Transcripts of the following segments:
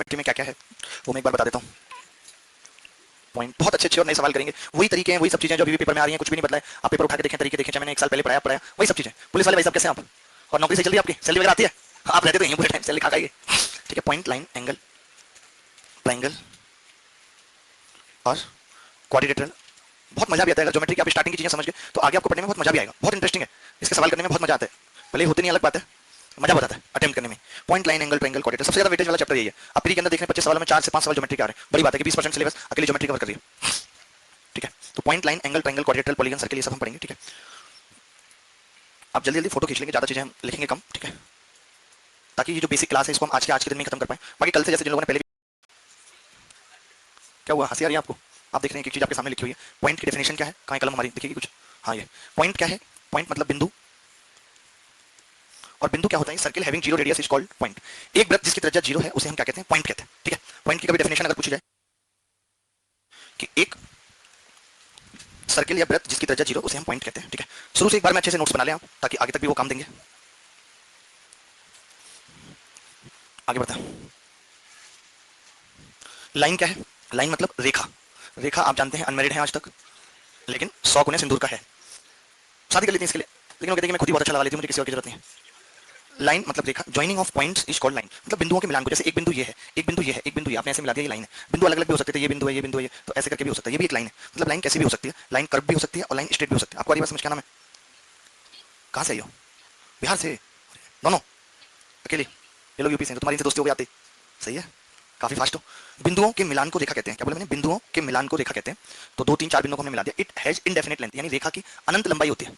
Geometry में क्या क्या है वो मैं एक बार बता देता हूँ। पॉइंट बहुत अच्छे अच्छे और नए सवाल करेंगे, वही तरीके हैं, वही सब चीजें जो अभी भी पेपर में आ रही हैं, कुछ भी नहीं बदला है। आप पेपर उठा के देखें, तरीके देखें, चाहे मैंने एक साल पहले पढ़ाया, वही सब चीजें। पुलिस वाले भाई साहब कैसे हैं आप? और नौकरी से चल रही है आपकी, सैलरी वगैरह आती है? आप रहते तो यहीं पूरे टाइम सैलरी खा खाइए। ठीक है, पॉइंट, लाइन, एंगल, ट्राइंगल और क्वाड्रिलेटरल। बहुत मजा भी आता है अगर ज्योमेट्री की आप स्टार्टिंग की चीजें समझ गए तो आगे आपको पढ़ने में बहुत मजा भी आएगा, बहुत इंटरेस्टिंग है। इसके सवाल करने में बहुत मजा आता है, भले होते नहीं अलग बात है, मजा बहुत आता है अटेम्प्ट करने में। Point, line, angle, triangle, quadrilateral, सबसे ज्यादा वेटेज वाला चैप्टर यही है। आप प्री के अंदर देख रहे हैं 25 सवालों में 4 से 5 सवाल ज्योमेट्री के आ रहे हैं, बड़ी बात है कि 20% सिलेबस अकेले ज्योमेट्री कवर कर रही है। ठीक है, तो point, line, angle, triangle, quadrilateral, polygon, circle, ये सब हम पढ़ेंगे। ठीक है, आप जल्दी जल्दी फोटो खींच लेंगे, ज्यादा चीजें हम लिखेंगे कम। ठीक है, ताकि ये जो बेसिक क्लास है इसको हम आज के दिन में खत्म कर पाए। बाकी कल से जैसे जिन लोगों ने पहले, क्या हुआ, हंसी आ रही है आपको? आप देख रहे हैं कि एक चीज आपके सामने लिखी हुई है, पॉइंट की डेफिनेशन क्या है, कहाँ कलम हमारी दिखेगी कुछ? हाँ, ये पॉइंट क्या है? पॉइंट मतलब बिंदु, और बिंदु क्या होता है? Circle having zero radius is called point. एक वृत्त जिसकी त्रिज्या जीरो है उसे हम क्या कहते हैं? पॉइंट कहते हैं। ठीक है, पॉइंट की कभी डेफिनेशन अगर पूछी जाए कि एक सर्किल या वृत्त जिसकी त्रिज्या जीरो, उसे हम पॉइंट कहते हैं। ठीक है, शुरू से एक बार में अच्छे से नोट्स बना लें आप, ताकि आगे तक भी वो काम देंगे। आगे बढ़ता है, लाइन क्या है? लाइन मतलब रेखा। रेखा आप जानते हैं, अनमेरिड है आज तक, लेकिन 100 गुने सिंदूर का है। शादी कर लेती है इसके लिए, लेकिन वो कहते हैं कि मैं खुद ही बहुत अच्छा लगा लेती हूँ, मुझे किसी और की जरूरत नहीं है। लाइन मतलब रेखा, joining of points is called line, मतलब बिंदुओं के मिलान को। जैसे एक बिंदु ये है, एक बिंदु ये है, एक बिंदु ये, आपने ऐसे मिला दिया, ये लाइन है। बिंदु अलग अलग भी हो सकते थे, ये बिंदु है, ये बिंदु है, ये तो ऐसे करके भी हो सकता है, ये भी एक लाइन है। मतलब लाइन कैसी भी हो सकती है, लाइन कर्व भी हो सकती है और लाइन स्ट्रेट भी हो सकती है। आपको आ रही बात समझ? क्या नाम है? कहाँ से आई हो? बिहार से? दोनों अकेले? ये लोग यूपी से हैं, तो तुम्हारी इनसे दोस्ती हो गई आती? सही है, काफी फास्ट हो। बिंदुओं के मिलान को रेखा कहते हैं। क्या बोले मैंने? बिंदुओं के मिलान को रेखा कहते हैं। तो 2 3 4 बिंदुओं को हमने मिला दिया। इट हैज इनडेफिनिट लेंथ, यानी रेखा की अनंत लंबाई होती है।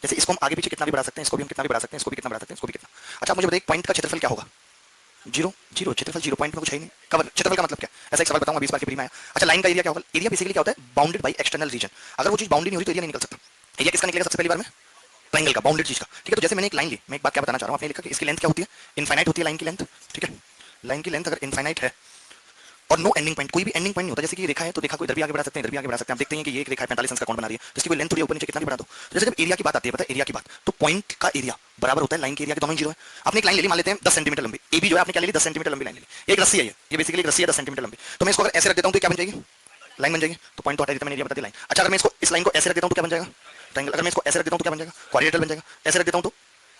जैसे इसको हम आगे पीछे कितना भी बढ़ा सकते हैं, इसको भी हम कितना भी बढ़ा सकते हैं, इसको भी कितना बढ़ा सकते हैं, इसको भी कितना। अच्छा, मुझे बताइए पॉइंट का क्षेत्रफल क्या होगा? जीरो। जीरो क्षेत्रफल जीरो, पॉइंट में कुछ है ही नहीं। कवर क्षेत्रफल का मतलब क्या? ऐसा एक सवाल बताऊंगा 20 बार के फ्री में आया। अच्छा, लाइन का एरिया क्या होगा? एरिया बेसिकली क्या होता है? Bounded by external region. अगर वो चीज बाउंडेड नहीं होती तो एरिया नहीं निकल सकता। एरिया किसका निकलेगा सबसे पहली बार में? ट्रायंगल का, बाउंडेड चीज का। ठीक है, तो जैसे मैंने एक लाइन ली, मैं एक बात क्या बताना चाह रहा हूँ, आपने लिखा कि इसकी लेंथ क्या होती है? इनफाइनाइट होती है लाइन की लेंथ। ठीक है, लाइन की लेंथ अगर इनफाइनाइट है और नो एंडिंग पॉइंट, कोई भी एंडिंग पॉइंट नहीं होता। जैसे कि रेखा है तो रेखा को इधर भी आगे बढ़ा सकते हैं, इधर भी आगे बढ़ा सकते हैं। आप देखते हैं कि ये एक रेखा है 45 अंश का कोण बना रही है, जिसकी कोई लेंथ थोड़ी ऊपर नीचे कितना भी बढ़ा दो। तो जैसे जब एरिया की बात आती है, पता है एरिया की बात, तो पॉइंट का एरिया बराबर होता है लाइन के एरिया के, दोनों जीरो है। आपने एक लाइन ले ली, मान लेते हैं 10 सेंटीमीटर लंबी, ए बी जो है आपने क्या ले ली? 10 सेंटीमीटर लंबी लाइन ले ली। एक रस्सी है, ये बेसिकली एक रस्सी है 10 सेंटीमीटर लंबी। तो मैं इसको अगर ऐसे रख देता हूँ तो क्या बन जाएगी? लाइन बन जाएगी। तो पॉइंट तो हटा देता, मैंने एरिया बता दी, लाइन। अच्छा, अगर मैं इसको इस लाइन को ऐसे रख देता हूँ तो क्या बन जाएगा? ट्रायंगल। अगर मैं इसको ऐसे रख देता हूँ तो क्या बन जाएगा? क्वाड्रिलेटरल बन जाएगा। ऐसे रख देता हूँ तो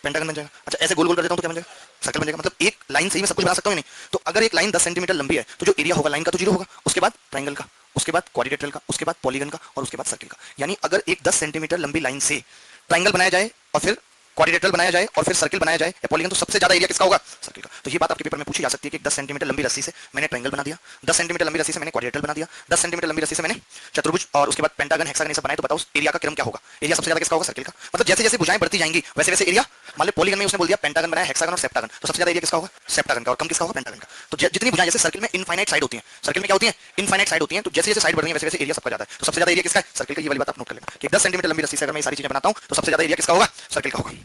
पेंटागन बन जाएगा। अच्छा, ऐसे गोल गोल कर देता हूँ तो क्या बन जाएगा? सर्कल बन जाएगा। मतलब एक लाइन से ही मैं सब कुछ बना सकता हूँ नहीं? तो अगर एक लाइन 10 सेंटीमीटर लंबी है तो जो एरिया होगा लाइन का तो जीरो होगा, उसके बाद ट्रायंगल का, उसके बाद क्वाड्रिलेटरल का, उसके बाद पॉलीगन का और उसके बाद सर्किल का। यानी अगर एक 10 सेंटीमीटर लंबी लाइन से ट्रायंगल बनाया जाए और फिर क्वाड्रिलेटरल बनाया जाए और फिर सर्किल बनाया जाए या पॉलीगन, तो सबसे ज्यादा एरिया किसका होगा? सर्किल का। तो ये बात आपके पेपर में पूछी जा सकती है कि 10 सेंटीमीटर लंबी रस्सी से मैंने ट्रायंगल बना दिया, 10 सेंटीमीटर लंबी रस्सी से मैंने क्वाड्रिलेटरल बना दिया, 10 सेंटीमीटर लंबी रस्सी से मैंने चतुर्भुज और उसके बाद पेंटागन, हेक्सागन ये सब बनाए, तो बताओ एरिया का क्रम क्या होगा? एरिया सबसे ज्यादा किसका होगा? सर्किल का। मतलब जैसे जैसे भुजाएं बढ़ती जाएंगी वैसे वैसे एरिया, मान लो पॉलीगन में उसने बोल दिया पेंटागन बनाया, हेक्सागन और सेप्टागन, तो सबसे ज्यादा एरिया किसका होगा? सेप्टागन का। और कम किसका होगा? पेंटागन का। तो जितनी भुजाएं, जैसे सर्किल में इनफाइनाइट साइड होती है, सर्किल में क्या होती है? इनफाइनाइट साइड होती है, तो जैसे जैसे साइड बढ़ रही है वैसे वैसे एरिया सबका जाता है। तो सबसे ज्यादा एरिया किसका है? सर्किल का। ये वाली बात आप नोट कर लेना कि 10 सेंटीमीटर लंबी रस्सी से अगर मैं सारी चीजें बनाता हूं तो सबसे ज्यादा एरिया किसका होगा? सर्किल का होगा।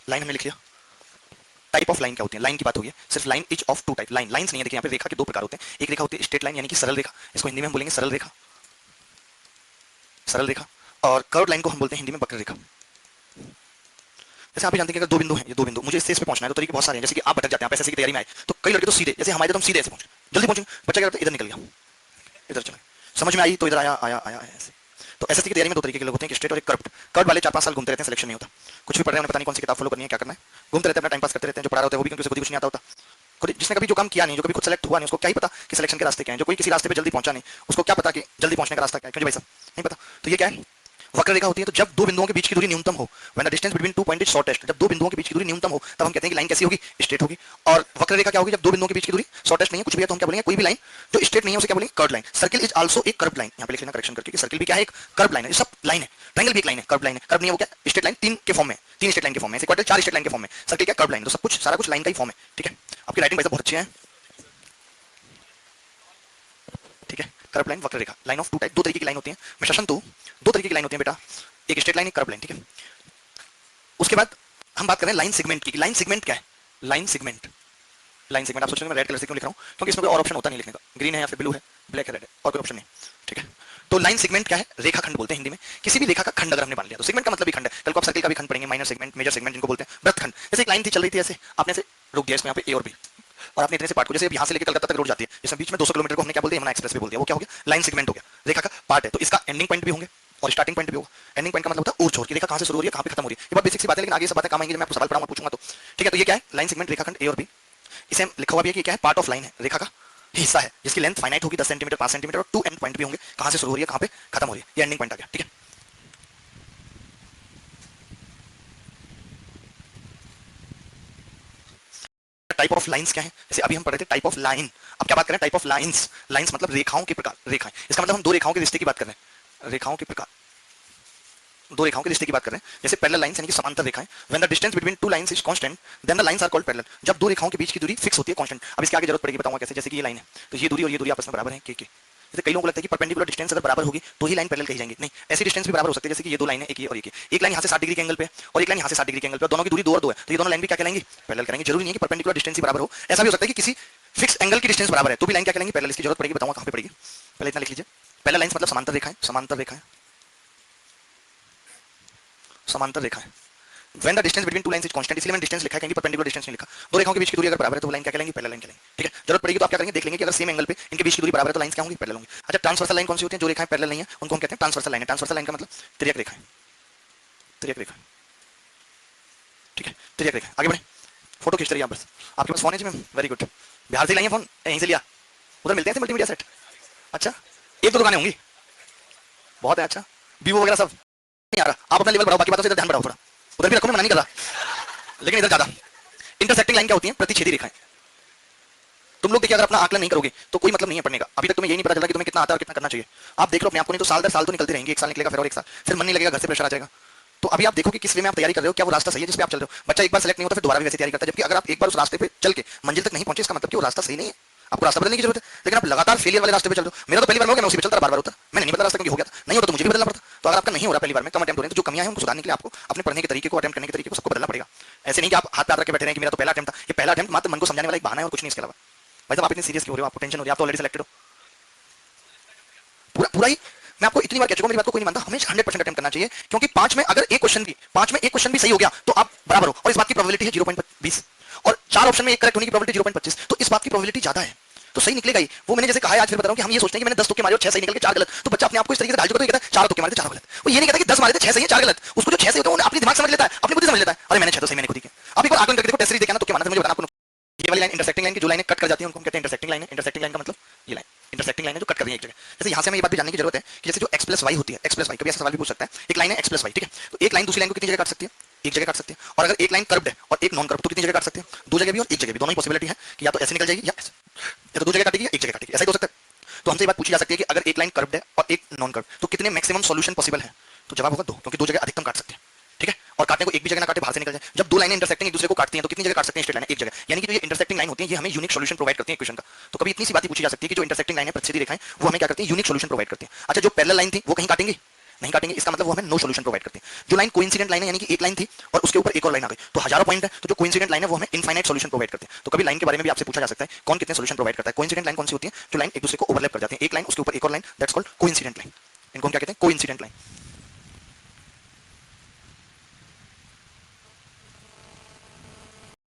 लाइन हमने लिख लिया। टाइप ऑफ लाइन क्या होती है? लाइन की बात हुई है, सिर्फ line is of two type. Line lines नहीं है, देखिए यहाँ पे रेखा के दो प्रकार होते हैं। एक रेखा होती है स्ट्रेट लाइन, यानी कि सरल रेखा, इसको हिंदी में हम बोलेंगे सरल रेखा, सरल रेखा। और कर्व लाइन को हम बोलते हैं हिंदी में वक्र रेखा। जैसे आप भी जानते हैं कि अगर दो बिंदु हैं, ये दो बिंदु, मुझे इससे इस पे पहुंचना है, तो तरीके बहुत सारे हैं। जैसे कि आप भटक जाते हैं, आप ऐसे की तैयारी में आए तो कई लड़के तो सीधे, जैसे हमारे तो हम सीधे ऐसे पहुंचे, जल्दी पहुंचे। बच्चा क्या करता है? इधर निकल गया, इधर चला, समझ में आई तो इधर आया आया आया ऐसे। तो एसएससी की तैयारी में दो तरीके के लोग होते हैं, एक स्ट्रेट और एक कर्व्ड। कर्व्ड वाले 4 5 साल घूमते रहते हैं, सिलेक्शन नहीं होता। कुछ भी पढ़ रहे हैं, उन्हें पता नहीं कौन सी किताब फॉलो करनी है, क्या करना है, घूमते रहते हैं, अपना टाइम पास करते रहते हैं। जो पढ़ा रहा होता है वो भी क्योंकि उसे खुद ही कुछ नहीं आता होता। खुद जिसने कभी जो काम किया नहीं, जो कभी खुद सेलेक्ट हुआ नहीं, उसको क्या ही पता कि सिलेक्शन के रास्ते क्या हैं। जो कोई किसी रास्ते पे जल्दी पहुंचा नहीं, उसको क्या पता कि जल्दी पहुंचने का रास्ता क्या है? क्यों जी भाई साहब, नहीं पता। तो ये क्या है? वक्र रेखा होती है। तो जब दो बिंदुओं के बीच की दूरी न्यूनतम हो, when the distance between two point is shortest, जब दो बिंदुओं के बीच की दूरी न्यूनतम हो, तब हम कहते हैं कि लाइन कैसी होगी? स्ट्रेट होगी। और वक्र रेखा क्या होगी? जब दो बिंदुओं के बीच की दूरी शॉर्टेस्ट नहीं है, कुछ भी है, तो हम क्या बोलेंगे? कोई भी लाइन जो स्ट्रेट नहीं है उसे क्या बोलेंगे? Curve line. Circle is also एक कर्व लाइन, यहाँ पे लिख लेना करेक्शन करके कि सर्किल भी क्या है? एक कर्व लाइन है। सब लाइन है, ट्रायंगल भी एक लाइन है, कर्व लाइन है। कर्व नहीं है वो क्या? Straight line. तीन के फॉर्म में, तीन स्ट्रेट लाइन के फॉर्म में, क्वार्टर 4 स्ट्रेट लाइन के फॉर्म में। सर्किल क्या? Curve line. तो सब कुछ सारा कुछ लाइन का ही फॉर्म है। ठीक है, आपकी राइटिंग वैसे बहुत अच्छी है। ठीक है, कर्व लाइन, वक्र रेखा, लाइन ऑफ टू टाइप, दो तरीके की लाइन होती है। मैं शासन तो दो तरीके की लाइन होती है बेटा, एक स्ट्रेट लाइन, एक कर्व लाइन। ठीक है, उसके बाद हम बात करें लाइन सेगमेंट की। लाइन सेगमेंट क्या है? लाइन सेगमेंट, लाइन सेगमेंट आप सोचेंगे मैं रेड कलर से क्यों लिख रहा हूं? क्योंकि इसमें कोई और ऑप्शन होता नहीं लिखने का। ग्रीन है या फिर ब्लू है, ब्लैक है रेड है और कोई ऑप्शन नहीं, ठीक है। तो लाइन सेगमेंट क्या है, रेखाखंड बोलते हैं हिंदी में। किसी भी रेखा का खंड अगर हमने मान लिया तो सेगमेंट का मतलब ही खंड है। कल को आप सर्कल का भी खंड पढ़ेंगे, माइनर सेगमेंट, मेजर सेगमेंट जिनको बोलते हैं, वृत्तखंड। जैसे एक लाइन थी चल रही थी ऐसे, आपने ऐसे रोक दिया इसमें यहाँ पे ए और बी, और आपने इतने से पार्ट को, जैसे यहाँ से लेकर कलकत्ता तक रोड जाती है, जिसमें बीच में 200 किलोमीटर को हमने क्या बोल दिया, यमुना एक्सप्रेस वे बोल दिया, वो क्या हो गया, लाइन सेगमेंट हो गया, रेखा का पार्ट है। तो इसका एंडिंग पॉइंट भी होंगे और स्टार्टिंग पॉइंट भी होगा। एंडिंग पॉइंट का मतलब होता है ऊर छोर की रेखा कहाँ से शुरू हो रही है, कहाँ पे खत्म हो रही है। ये बहुत बेसिक सी बात है, लेकिन आगे सब बातें काम आएंगी जब मैं आपको सवाल पढ़ाऊंगा, पूछूंगा तो, ठीक है। तो ये क्या है, लाइन सेगमेंट रेखाखंड ए और बी। इसे लिखा हुआ भी है कि क्या है, पार्ट ऑफ लाइन है, रेखा का हिस्सा है, जिसकी लेंथ फाइनाइट होगी 10 सेंटीमीटर 5 सेंटीमीटर, और 2 एंड पॉइंट भी होंगे, कहां से शुरू हो रही है कहां पे खत्म हो रही है, ये एंडिंग पॉइंट आ गया, ठीक है। टाइप ऑफ लाइंस क्या है, जैसे अभी हम पढ़ रहे थे टाइप ऑफ लाइन, अब क्या बात करें, टाइप ऑफ लाइंस। लाइंस मतलब रेखाओं के प्रकार, रेखाएं, इसका मतलब हम दो रेखाओं के रिश्ते की बात कर रहे हैं, रेखाओं के प्रकार, दो रेखाओं के रिश्ते की बात कर रहे हैं। जैसे पैरेलल लाइंस यानी कि समांतर रेखाएं, when the distance between two lines is constant then the lines are called parallel. जब दो रेखाओं के बीच की दूरी फिक्स होती है, कांस्टेंट। अब इसके आगे जरूरत पड़ेगी, बताऊंगा कैसे। जैसे कि ये लाइन है, तो ये दूरी और ये दूरी आपस में बराबर है, के। जैसे कई लोगों को लगता है कि परपेंडिकुलर डिस्टेंस अगर बराबर होगी तो ही लाइन पैरेलल कही जाएंगी, नहीं, ऐसी डिस्टेंस भी बराबर हो सकती है। जैसे कि ये दो लाइन है, एक ये और एक लाइन यहाँ से 60 डिग्री के एंगल पे और एक लाइन यहाँ से 60 डिग्री के एंगल पे, दोनों की दूरी 2 और 2 है, तो ये दोनों लाइन भी क्या कहलाएंगी, पैरेलल करेंगे। जरूरी नहीं है कि परपेंडिकुलर डिस्टेंस ही बराबर हो, ऐसा भी हो सकता है कि किसी फिक्स एंगल की डिस्टेंस बराबर है तो भी लाइन क्या कहलाएंगी, पैरेलल। इसकी जरूरत पड़ेगी, बताऊंगा कहां पे पड़ेगी, पहले इतना लिख लीजिए। पैरेलल लाइंस मतलब समांतर रेखाएं, समांतर रेखाएं, समांतर रेखाएं। When the distance between two lines is constant, इसलिए मैंने डिस्टेंस लिखा है, कहीं परपेंडिकुलर डिस्टेंस नहीं लिखा। दो रेखाओं के बीच की दूरी अगर बराबर है तो वो लाइन क्या कहलाएंगी, पैरेलल लाइन कहलाएंगी, ठीक है। जरूरत पड़ेगी तो आप क्या करेंगे, देख लेंगे कि अगर सेम एंगल पे इनके बीच की दूरी बराबर है तो लाइंस क्या होंगी, पैरेलल होंगी। अच्छा, ट्रांसवर्सल लाइन कौन सी होती है, जो रेखाएं पैरेलल नहीं है उनको हम कहते हैं ट्रांसवर्सल लाइन। ट्रांसवर्सल लाइन का मतलब तिर्यक रेखा, तिर्यक रेखा, ठीक है, तिर्यक रेखा। आगे बढ़े, फोटो खींच रही है आप, बस आपके पास फोन है जी मैम, वेरी गुड। बिहार से लाइए फोन, यहीं से लिया, उधर मिलते हैं मल्टीमीडिया सेट। अच्छा, एक दो दुकानें होंगी, बहुत है। अच्छा, वीवो वगैरह सब नहीं आ रहा, आप अपना लेवल बढ़ाओ, बाकी बातों से ध्यान बढ़ाओ थोड़ा। उधर भी रखो, मैं मना नहीं कर रहा, लेकिन इधर ज्यादा। इंटरसेक्टिंग लाइन क्या होती है, प्रतिच्छेदी रेखाएं। तुम लोग देखिए, अगर अपना आकलन नहीं करोगे तो कोई मतलब नहीं है पढ़ने का। अभी तक तुम्हें ये नहीं पता चला कि तुम्हें कितना आता है और कितना करना चाहिए। आप देख लो अपने आप को, नहीं तो साल दर साल तो निकलते रहेंगे, एक साल निकलेगा फिर और एक साल, फिर मन नहीं लगेगा, घर से प्रेशर आ जाएगा। तो अभी आप देखो कि किस वे में आप तैयारी कर रहे हो, क्या वो रास्ता सही है जिस पे आप चल रहे हो। बच्चा एक बार सेलेक्ट नहीं होता फिर दोबारा भी वैसे तैयारी करता है, जबकि अगर आप एक बार उस रास्ते पे चल के मंजिल तक नहीं पहुंचे, इसका मतलब कि वो रास्ता सही नहीं है, आपको रास्ता बदलने की जरूरत है। लेकिन आप लगातार फेलियर वाले रास्ते पे चल रहे हो। मेरा तो पहली बार हो गया, मैं उसी पे चलता बार बार होता, मैंने नहीं बदला रास्ता, क्योंकि हो गया था, नहीं होता तो मुझे भी बदलना पड़ता। तो अगर आपका नहीं हो रहा पहली बार में, कम अटेम्प्ट हो रहे हैं, तो जो कमियां हैं उनको सुधारने के लिए आपको अपने पढ़ने के तरीके को, अटेम्प्ट करने के तरीके को सबको बदलना पड़ेगा। ऐसे नहीं कि आप हाथ पे हाथ रख के बैठे रहें कि मेरा तो पहला अटेम्प्ट था। ये पहला अटेम्प्ट मात्र मन को समझाने वाला एक बहाना है और कुछ नहीं इसके अलावा। भाई साहब आप इतने सीरियस क्यों हो रहे हो, आपको टेंशन हो रही है, आप तो ऑलरेडी सिलेक्टेड हो। पूरा पूरा ही मैं आपको इतनी बार कह चुका हूं, मेरी बात को कोई नहीं मानता, हमेशा 100% अटेम्प्ट करना चाहिए, क्योंकि पांच में अगर एक क्वेश्चन भी सही हो गया तो आप बराबर हो, और इस बात की प्रोबेबिलिटी है 0.20, और 4 ऑप्शन में एक करेक्ट होने की प्रोबेबिलिटी 0.25, तो इस बात की प्रोबेबिलिटी ज्यादा है, तो सही निकलेगा ही। वो मैंने जैसे कहा है, आज फिर बता रहा हूं कि हम ये सोचते हैं कि मैंने 10 तुक्के मारे और 6 सही निकल के 4 गलत, तो बच्चा अपने आप को इस तरीके से ढाल चुका, तो ये कहता है 4 तुक्के मारे थे 4 गलत। वो ये नहीं कहता कि 10 मारे थे 6 सही है 4 गलत, उसको जो 6 सही होता है वो अपनी दिमाग समझ लेता है, अपनी बुद्धि समझ लेता है, अरे मैंने 6 तो सही मैंने खुद ही किया। आप एक बार आकलन करके देखो, टेस्ट सीरीज देखना, तुक्के मारना, फिर मुझे बताना आपको। ये वाली लाइन इंटरसेक्टिंग लाइन की जो लाइनें कट कर जाती है उनको हम कहते हैं इंटरसेक्टिंग लाइन है। इंटरसेक्टिंग लाइन का मतलब ये लाइन इंटरसेक्टिंग लाइन है जो कट कर रही है एक जगह। जैसे यहाँ से हमें ये बात भी जानने की जरूरत है कि जैसे जो x प्लस वाई होती है, x प्लस वाई, कभी ऐसा सवाल भी पूछ सकता है, एक लाइन है x प्लस वाई, ठीक है, तो एक लाइन दूसरी लाइन को कितनी जगह काट सकती है, एक जगह काट सकती है। और अगर एक लाइन कर्व्ड है और एक नॉन कर्व्ड तो कितनी जगह काट सकती है, 2 जगह भी और 1 जगह भी, दोनों ही पॉसिबिलिटी है कि या तो ऐसे निकल जाएगी या ऐसे, या तो 2 जगह काटेगी या 1 जगह काटेगी, ऐसा ही हो सकता है। तो हमसे ये बात पूछी जा सकती है कि अगर एक लाइन कर्व्ड है और एक नॉन कर्व्ड तो कितने मैक्सिमम सॉल्यूशन पॉसिबल है, तो जवाब होगा 2, क्योंकि 2 जगह अधिकतम काट सकते हैं, ठीक है। और काटने को एक भी जगह ना काटे, बाहर से निकल जाए। जब 2 लाइनें इंटरसेक्टिंग एक दूसरे को काटती हैं तो कितनी जगह काट सकते हैं, स्ट्रेट लाइन एक जगह, यानी कि जो ये इंटरसेक्टिंग लाइन होती है ये हमें यूनिक सॉल्यूशन प्रोवाइड करती है इक्वेशन का। तो कभी इतनी सी बात पूछी जा सकती है कि जो इंटरसेक्टिंग लाइन है, प्रतिच्छेदी रेखाएं, वो हमें क्या करती है, यूनिक सॉल्यूशन प्रोवाइड करती है। अच्छा, जो पैरेलल लाइन थी वो कहीं काटेंगे नहीं काटेंगे, इसका मतलब वो हमें नो सॉल्यूशन प्रोवाइड करती है। जो लाइन कोइंसिडेंट लाइन है, यानी कि एक लाइन थी और उसके ऊपर एक और लाइन आ गई तो हजारों पॉइंट है, तो जो कोइंसिडेंट लाइन है वो हमें इनफाइनाइट सॉल्यूशन प्रोवाइड करती है। तो कभी लाइन के बारे में भी आपसे पूछा जा सकता है कौन कितने सॉल्यूशन प्रोवाइड करता है। कोइंसिडेंट लाइन कौन सी होती है, जो लाइन एक दूसरे को ओवरलैप कर जाती है, एक लाइन उसके ऊपर एक और line, that's called coincident line. इनको हम क्या कहते हैं, कोइंसिडेंट लाइन।